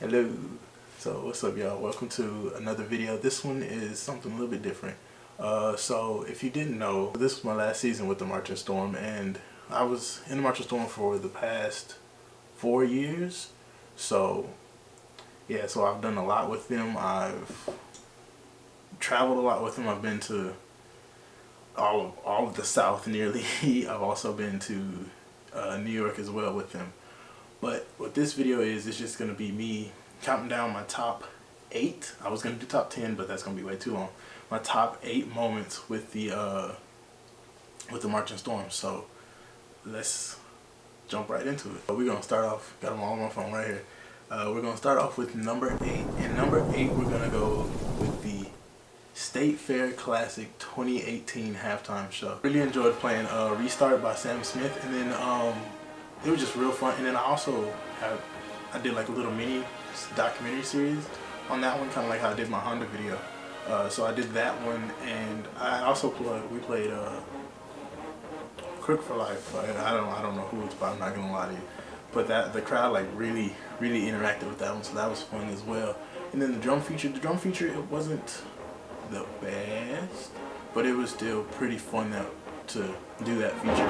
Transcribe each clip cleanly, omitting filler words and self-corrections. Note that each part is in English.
Hello. So what's up, y'all? Welcome to another video. This one is something a little bit different. So if you didn't know, this was my last season with the Marching Storm, and I was in the Marching Storm for the past 4 years. So yeah, so I've done a lot with them. I've traveled a lot with them. I've been to all of the South nearly. I've also been to New York as well with them. But what this video is, it's just going to be me counting down my top 8. I was going to do top 10, but that's going to be way too long. My top 8 moments with the Marching Storm. So let's jump right into it. We're going to start off, got them all on my phone right here. We're going to start off with number 8. And number 8, we're going to go with the State Fair Classic 2018 halftime show. Really enjoyed playing Restart by Sam Smith, and then it was just real fun. And then I did like a little mini documentary series on that one, kind of like how I did my Honda video. So I did that one, and I also we played Crook for Life. I don't know who it's by, I'm not gonna lie to you, but the crowd like really interacted with that one, so that was fun as well. And then the drum feature, it wasn't the best, but it was still pretty fun to do that feature.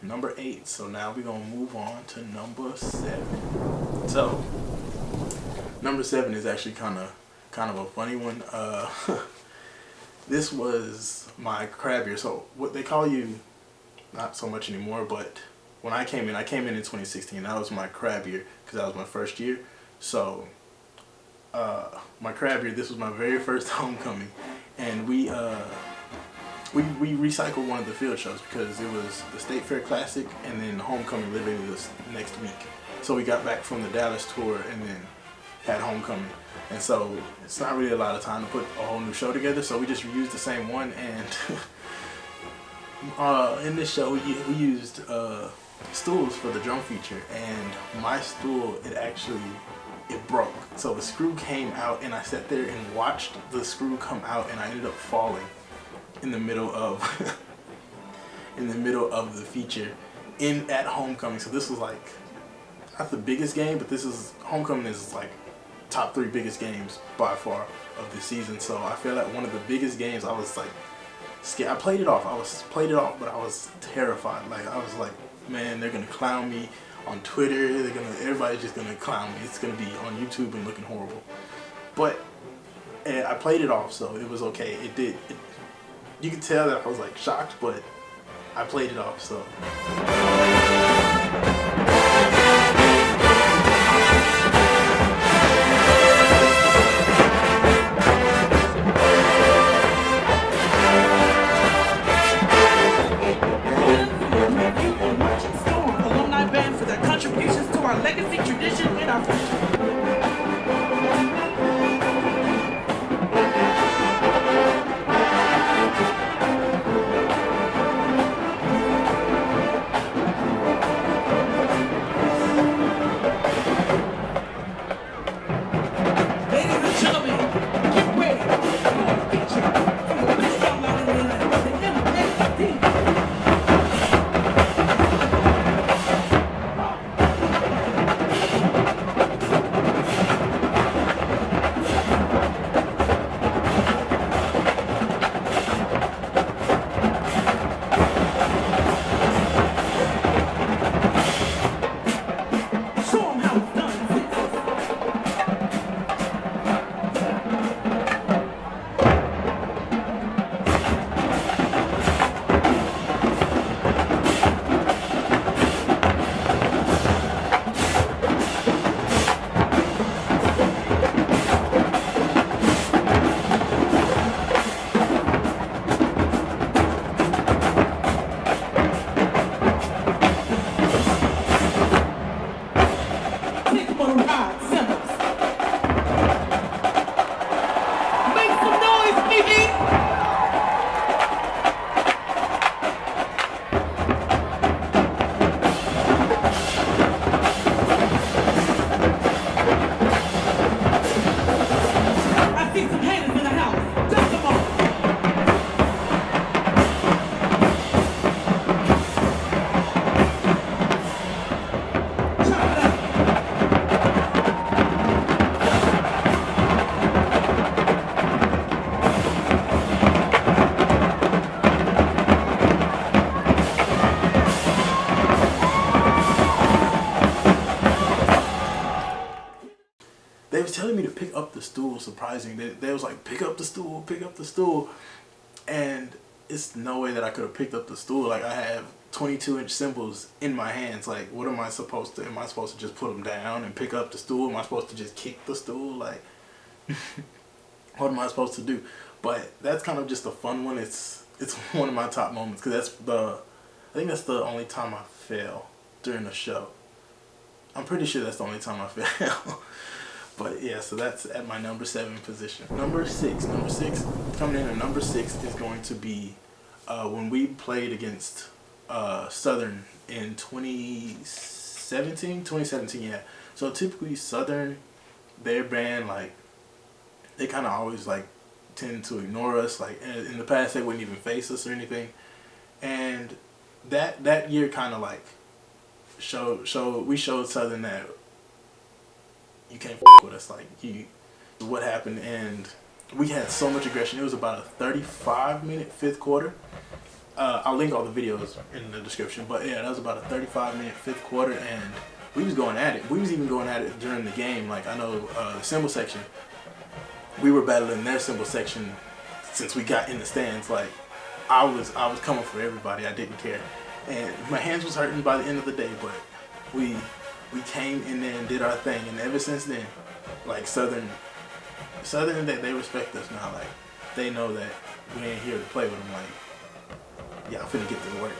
Number 8. So now we're gonna move on to number 7. So number 7 is actually kind of a funny one. This was my crab year. So what they call you, not so much anymore, but when I came in in 2016. That was my crab year because that was my first year. So my crab year, this was my very first homecoming, and we recycled one of the field shows because it was the State Fair Classic and then homecoming literally this next week. So we got back from the Dallas tour and then had homecoming, and so it's not really a lot of time to put a whole new show together, so we just reused the same one. And in this show we used stools for the drum feature, and my stool, it broke. So the screw came out, and I sat there and watched the screw come out, and I ended up falling in the middle of the feature at homecoming. So this was like not the biggest game, but homecoming is like top 3 biggest games by far of the season. So I feel like one of the biggest games, I was like scared. I played it off. But I was terrified. Like I was like, man, they're gonna clown me on Twitter. Everybody's just gonna clown me. It's gonna be on YouTube and looking horrible. But I played it off, so it was okay. You could tell that I was like shocked, but I played it off, so. Alumni band for their contributions to our legacy, tradition, and our future. They was telling me to pick up the stool, surprising. They was like, pick up the stool. And it's no way that I could have picked up the stool. Like, I have 22-inch cymbals in my hands. Like, what am I supposed to just put them down and pick up the stool? Am I supposed to just kick the stool? Like, what am I supposed to do? But that's kind of just a fun one. It's one of my top moments, because I think that's the only time I fail during a show. I'm pretty sure that's the only time I fail. But yeah, so that's at my number 7 position. Number six, coming in at number 6 is going to be when we played against Southern in 2017, yeah. So typically Southern, their band, like, they kind of always like tend to ignore us. Like in the past, they wouldn't even face us or anything. And that year kind of like we showed Southern that you can't with us. Like, what happened, and we had so much aggression. It was about a 35-minute fifth quarter. I'll link all the videos in the description. But yeah, that was about a 35-minute fifth quarter, and we was going at it. We was even going at it during the game. Like, I know the cymbal section, we were battling their cymbal section since we got in the stands. Like, I was coming for everybody. I didn't care, and my hands was hurting by the end of the day. But we came in there and did our thing, and ever since then, like, Southern, they respect us now. Like, they know that we ain't here to play with them. Like, yeah, I'm finna get this work.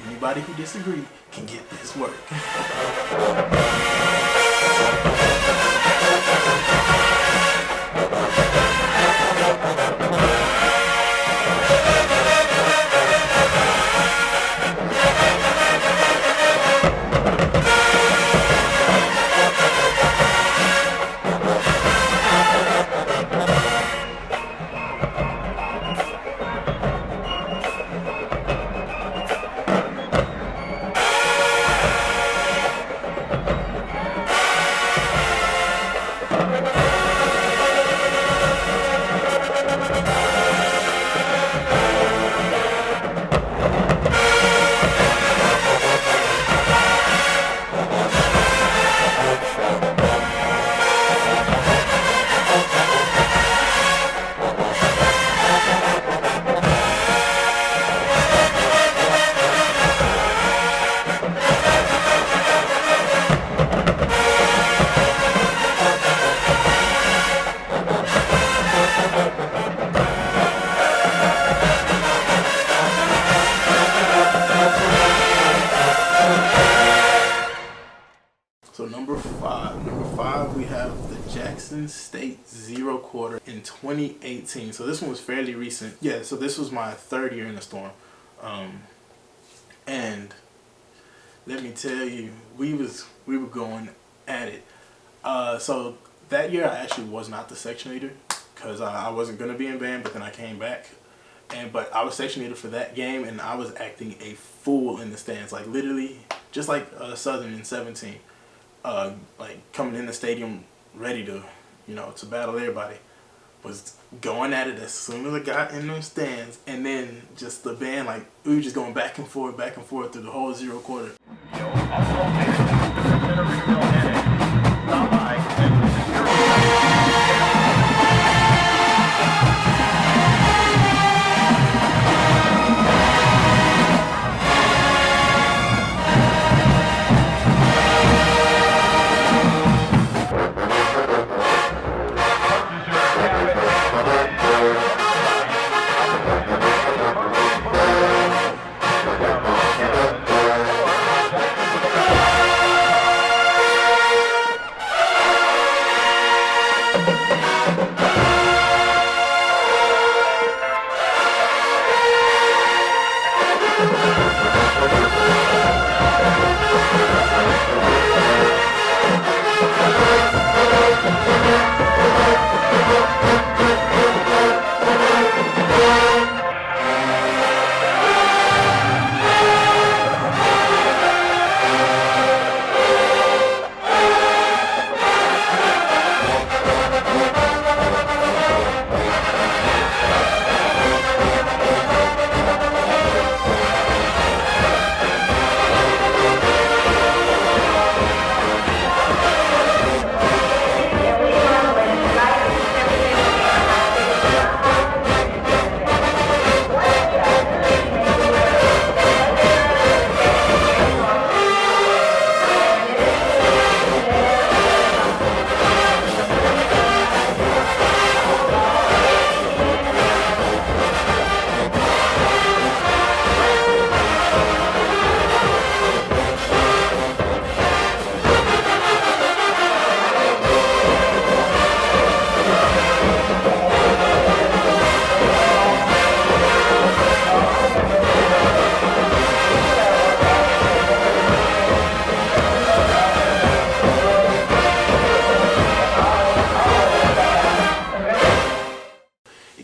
Anybody who disagree can get this work. have the Jackson State Zero Quarter in 2018. So this one was fairly recent. Yeah, so this was my third year in the Storm. And let me tell you, we were going at it. So that year I actually was not the section leader because I wasn't gonna be in band, but then I came back, but I was section leader for that game, and I was acting a fool in the stands, like literally, just like Southern in 17, like coming in the stadium ready to, to battle everybody. Was going at it as soon as I got in those stands, and then just the band, like we were just going back and forth through the whole Zero Quarter.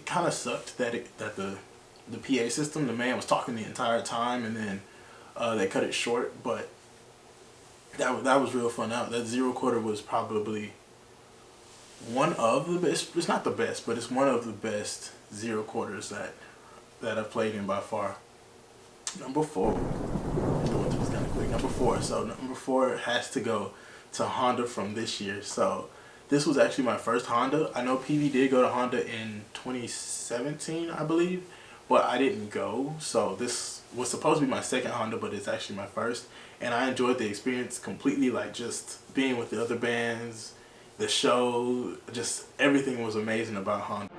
Kind of sucked that the PA system, the man was talking the entire time, and then they cut it short. But that was real fun. That Zero Quarter was probably one of the best. It's not the best, but it's one of the best Zero Quarters that I've played in by far. Number 4. Was kind of quick. Number 4. So number 4 has to go to Honda from this year. So this was actually my first Honda. I know PV did go to Honda in 2017, I believe, but I didn't go. So this was supposed to be my second Honda, but it's actually my first. And I enjoyed the experience completely, like just being with the other bands, the show, just everything was amazing about Honda.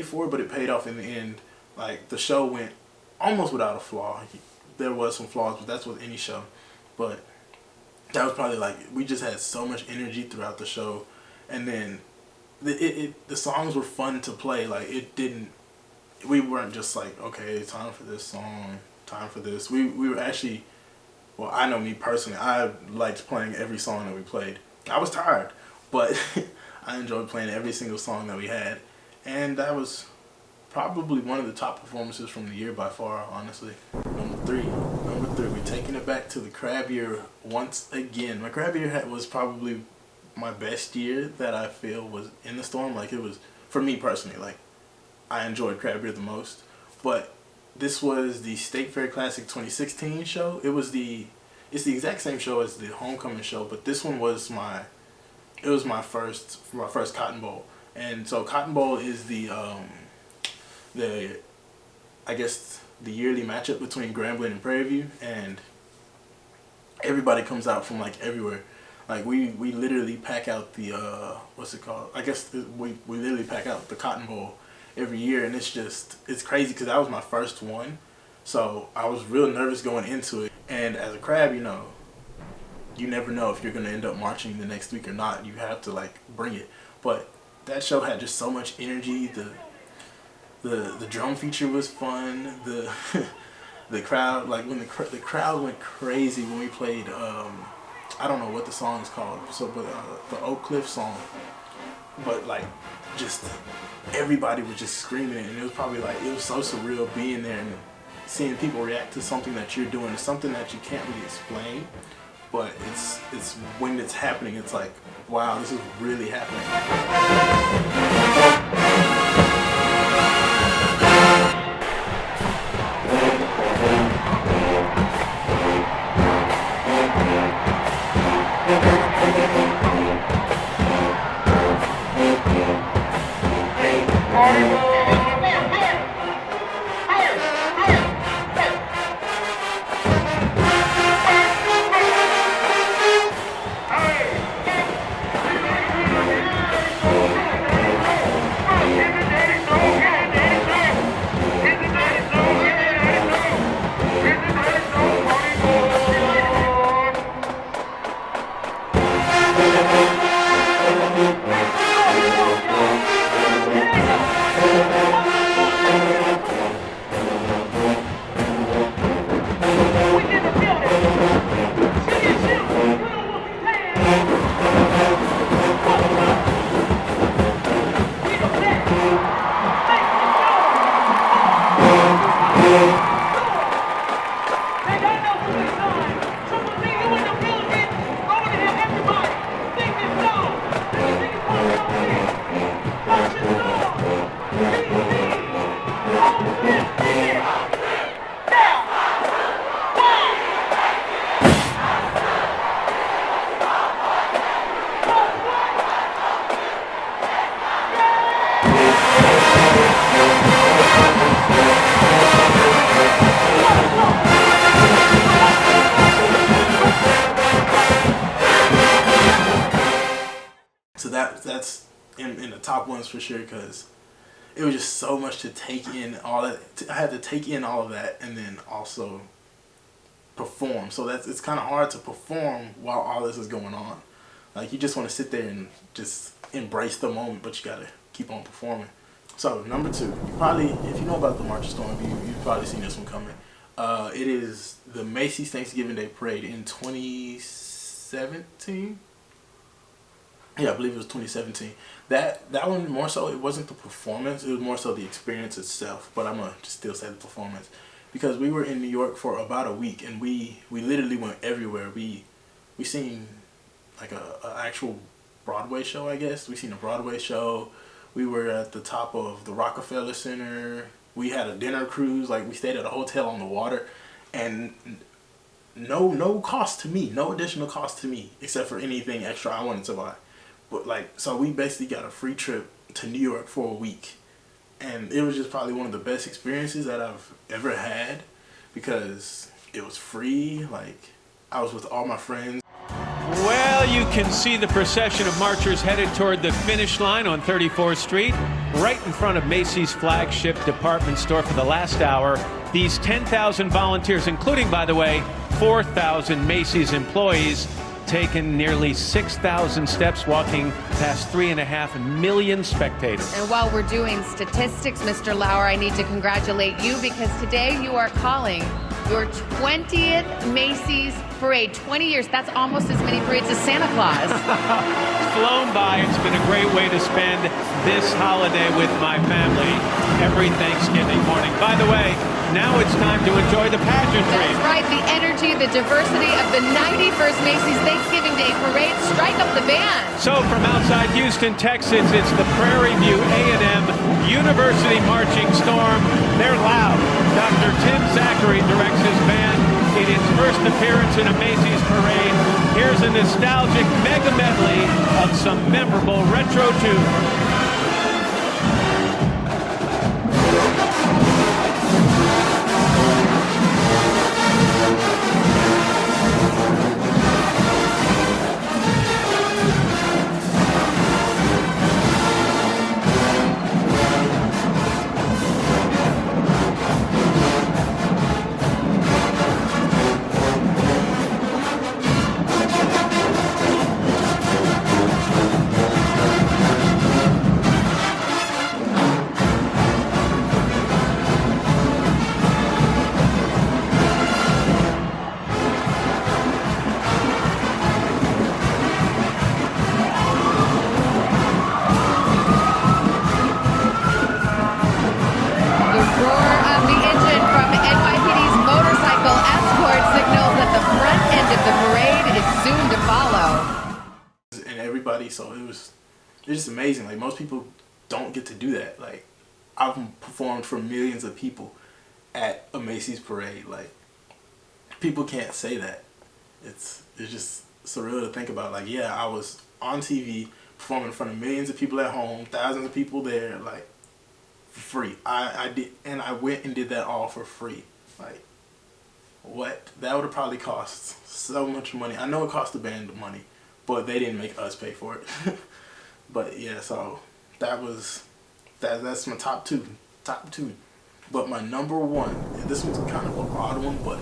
for it, but it paid off in the end. Like, the show went almost without a flaw. There was some flaws, but that's with any show. But that was probably like, we just had so much energy throughout the show, and then the songs were fun to play. Like, we weren't just like, okay, time for this song, time for this. We were actually, well, I know me personally, I liked playing every song that we played. I was tired, but I enjoyed playing every single song that we had, and that was probably one of the top performances from the year by far, honestly. Number three, we're taking it back to the crab year once again. My crab year was probably my best year that I feel was in the Storm. Like, it was, for me personally, like, I enjoyed crab year the most. But this was the State Fair Classic 2016 show. It's the exact same show as the homecoming show, but this one was my first Cotton Bowl. And so Cotton Bowl is I guess the yearly matchup between Grambling and Prairie View, and everybody comes out from like everywhere. Like, we literally pack out the what's it called? I guess we literally pack out the Cotton Bowl every year, and it's crazy because that was my first one, so I was real nervous going into it. And as a crab, you know, you never know if you're gonna end up marching the next week or not. You have to like bring it. But that show had just so much energy. The drum feature was fun. The crowd, like, when the crowd went crazy when we played I don't know what the song is called, so but the Oak Cliff song. But like, just everybody was just screaming it, and it was probably like, it was so surreal being there and seeing people react to something that you're doing. It's something that you can't really explain, but it's when it's happening, it's like, wow, this is really happening. So that's in the top ones for sure, because it was just so much to take in. I had to take in all of that and then also perform. So it's kind of hard to perform while all this is going on. Like, you just want to sit there and just embrace the moment, but you gotta keep on performing. So number two, you probably, if you know about the March of Storm, you've probably seen this one coming. It is the Macys Thanksgiving Day Parade in 2017. Yeah, I believe it was 2017. That one, more so, it wasn't the performance, it was more so the experience itself. But I'm gonna just still say the performance, because we were in New York for about a week, and we literally went everywhere. We seen like a actual Broadway show, I guess. We seen a Broadway show. We were at the top of the Rockefeller Center. We had a dinner cruise. Like, we stayed at a hotel on the water, and no cost to me, no additional cost to me, except for anything extra I wanted to buy. But like, so we basically got a free trip to New York for a week, and it was just probably one of the best experiences that I've ever had, because it was free. Like, I was with all my friends. Well, you can see the procession of marchers headed toward the finish line on 34th Street, right in front of Macys' flagship department store for the last hour. These 10,000 volunteers, including, by the way, 4,000 Macys employees, taken nearly 6,000 steps, walking past 3.5 million spectators. And while we're doing statistics, Mr. Lauer, I need to congratulate you because today you are calling your 20th Macys Parade. 20 years, that's almost as many parades as Santa Claus. It's flown by. It's been a great way to spend this holiday with my family every Thanksgiving morning. By the way, now it's time to enjoy the pageantry. That's right, the energy, the diversity of the 91st Macys Thanksgiving Day Parade. Strike up the band. So from outside Houston, Texas, it's the Prairie View A&M University Marching Storm. They're loud. Dr. Tim Zachary directs his band in its first appearance in a Macys Parade. Here's a nostalgic mega medley of some memorable retro tunes. So it's just amazing. Like, most people don't get to do that. Like, I've performed for millions of people at a Macys Parade. Like, people can't say that. It's just surreal to think about. Like, yeah, I was on TV performing in front of millions of people at home, thousands of people there, like, for free. I did, and I went and did that all for free. Like, what? That would have probably cost so much money. I know it cost the band money, but they didn't make us pay for it. But yeah, so that's my top two. But my number one, and this one's kind of an odd one, but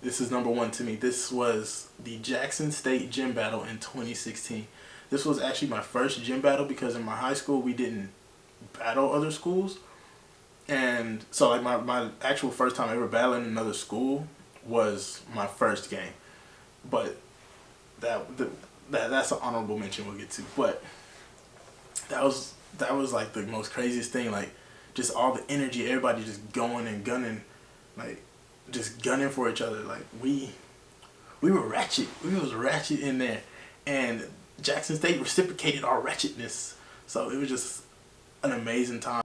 this is number one to me. This was the Jackson State Gym Battle in 2016. This was actually my first gym battle because in my high school we didn't battle other schools. And so like my actual first time ever battling another school was my first game. But that's an honorable mention we'll get to. But that was like the most craziest thing. Like, just all the energy, everybody just going and gunning, like just gunning for each other. Like, we were ratchet. We was ratchet in there, and Jackson State reciprocated our ratchetness. So it was just an amazing time.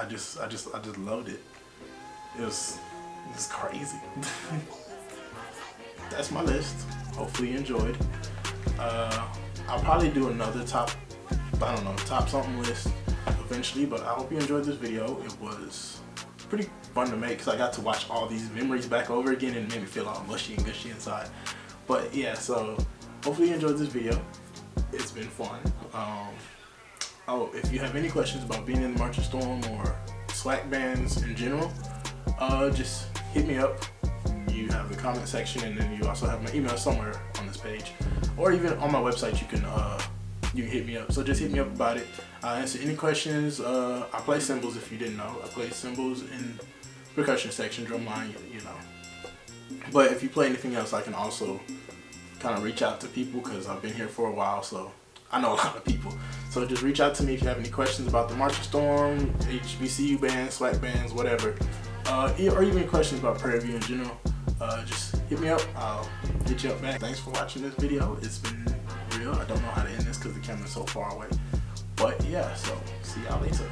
I just loved it. It was crazy. That's my list. Hopefully you enjoyed. I'll probably do another top something list eventually, but I hope you enjoyed this video. It was pretty fun to make because I got to watch all these memories back over again and it made me feel all mushy and gushy inside. But yeah, so hopefully you enjoyed this video. It's been fun. Oh, if you have any questions about being in the Marching Storm or SWAC bands in general, just hit me up. You have the comment section, and then you also have my email somewhere on this page, or even on my website. You can hit me up. So just hit me up about it. I answer any questions. I play cymbals if you didn't know. I play cymbals in percussion section, drumline, you know. But if you play anything else, I can also kind of reach out to people because I've been here for a while, so I know a lot of people. So just reach out to me if you have any questions about the Marching Storm, HBCU bands, SWAC bands, whatever, or even questions about Prairie View in general. Just hit me up. I'll hit you up back. Thanks for watching this video. It's been real. I don't know how to end this because the camera's so far away. But yeah, so see y'all later.